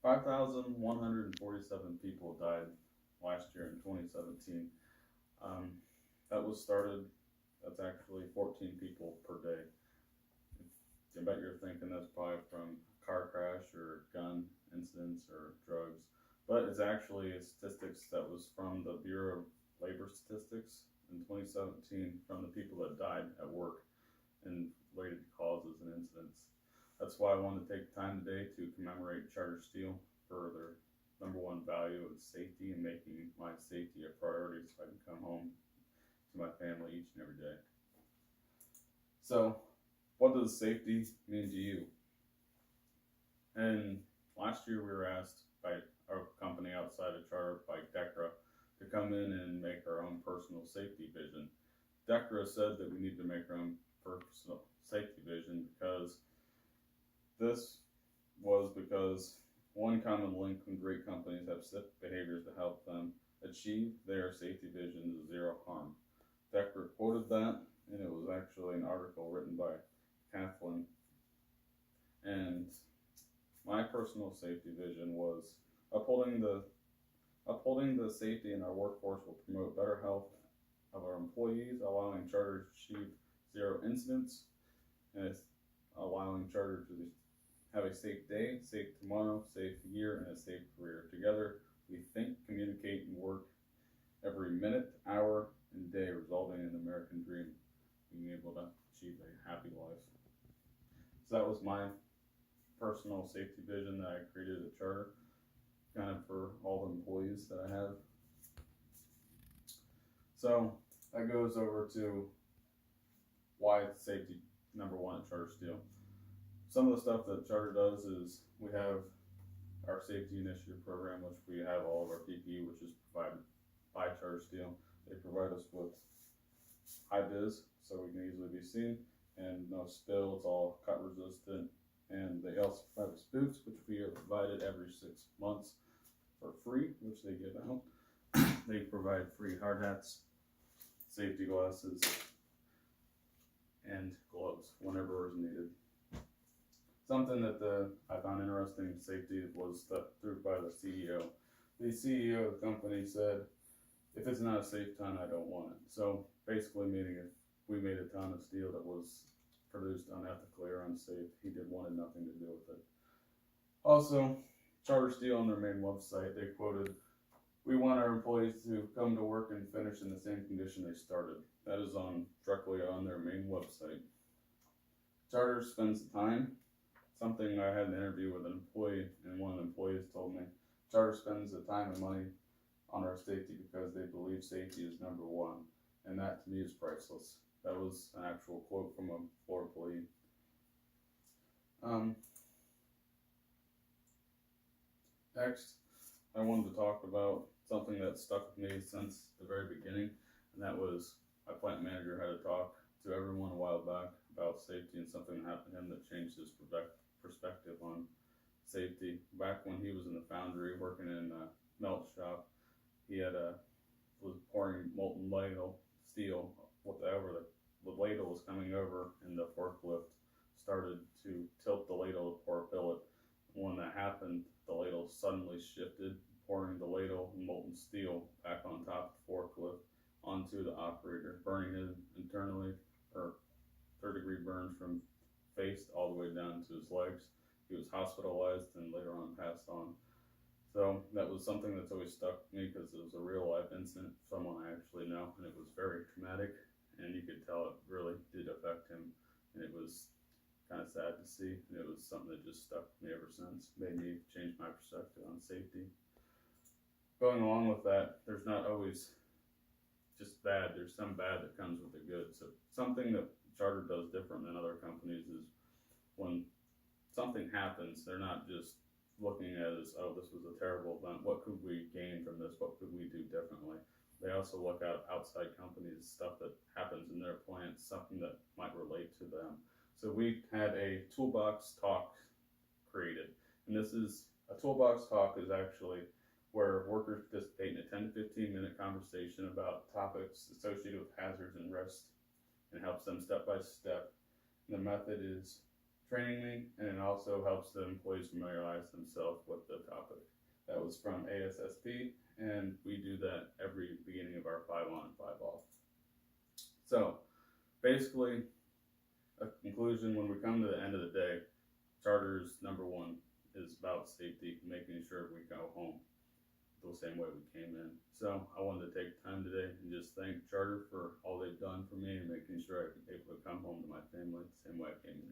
5,147 people died last year in 2017. Um, that was started, that's actually 14 people per day. I bet you're thinking that's probably from car crash or gun incidents or drugs, but it's actually statistics that was from the Bureau of Labor Statistics in 2017 from the people that died at work and related causes and incidents. That's why I wanted to take time today to commemorate Charter Steel for their number one value of safety and making my safety a priority so I can come home to my family each and every day. So, what does safety mean to you? And last year we were asked by our company outside of Charter, by DECRA, to come in and make our own personal safety vision. DECRA said that we need to make our own personal safety vision because this was because one common link when great companies have set behaviors to help them achieve their safety vision is zero harm. DECRA quoted that, and it was actually an article written by Kathleen. And my personal safety vision was upholding the safety in our workforce will promote better health of our employees, allowing Charter to achieve zero incidents, and it's allowing Charter to have a safe day, safe tomorrow, safe year, and a safe career. Together, we think, communicate, and work every minute, hour, and day, resulting in the American dream, being able to achieve a happy life. So that was my personal safety vision that I created at Charter, kind of for all the employees that I have. So that goes over to why safety number one at Charter Steel. Some of the stuff that Charter does is we have our safety initiative program, which we have all of our PPE, which is provided by Charter Steel. They provide us with high vis, so we can easily be seen, and no spill. It's all cut resistant. And they also provide us boots, which we are provided every 6 months for free, which they give out. They provide free hard hats, safety glasses, and gloves whenever is needed. Something that I found interesting in safety was through by the CEO. The CEO of the company said, if it's not a safe ton, I don't want it. So basically meaning if we made a ton of steel that was produced unethically or unsafe, he wanted nothing to do with it. Also, Charter Steel on their main website, they quoted, "We want our employees to come to work and finish in the same condition they started." That is directly on their main website. Charter spends time. Something I had an interview with an employee, and one of the employees told me, Charter spends the time and money on our safety because they believe safety is number one, and that to me is priceless. That was an actual quote from a floor employee. Next, I wanted to talk about something that stuck with me since the very beginning, and that was my plant manager had a talk to everyone a while back about safety and something that happened to him that changed his perspective on safety. Back when he was in the foundry working in a melt shop, he was pouring molten ladle steel. Whatever the ladle was coming over, and the forklift started to tilt the ladle to pour a billet. When that happened, the ladle suddenly shifted, pouring the ladle and molten steel back on top of the forklift onto the operator, burning him internally, or third-degree burns from face all the way down to his legs. He was hospitalized and later on passed on. So that was something that's always stuck with me because it was a real life incident, someone I actually know, and it was very traumatic, and you could tell it really did affect him, and it was kind of sad to see, and it was something that just stuck with me ever since, made me change my perspective on safety. Going along with that, there's not always just bad, there's some bad that comes with the good. So something that Charter does different than other companies is when something happens, they're not just looking at it as, oh, this was a terrible event, what could we gain from this, what could we do differently? They also look at outside companies, stuff that happens in their plants, something that might relate to them. So we had a toolbox talk created, and this is, a toolbox talk is actually where workers participate in a 10 to 15 minute conversation about topics associated with hazards and risks, and helps them step by step. And the method is training me, and it also helps the employees familiarize themselves with the topic. That was from ASSP, and we do that every beginning of our 5 on and 5 off. So, basically, a conclusion when we come to the end of the day, Charter's number one is about safety, making sure we go home the same way we came in. So I wanted to take time today and just thank Charter for all they've done for me and making sure I'm able to come home to my family the same way I came in.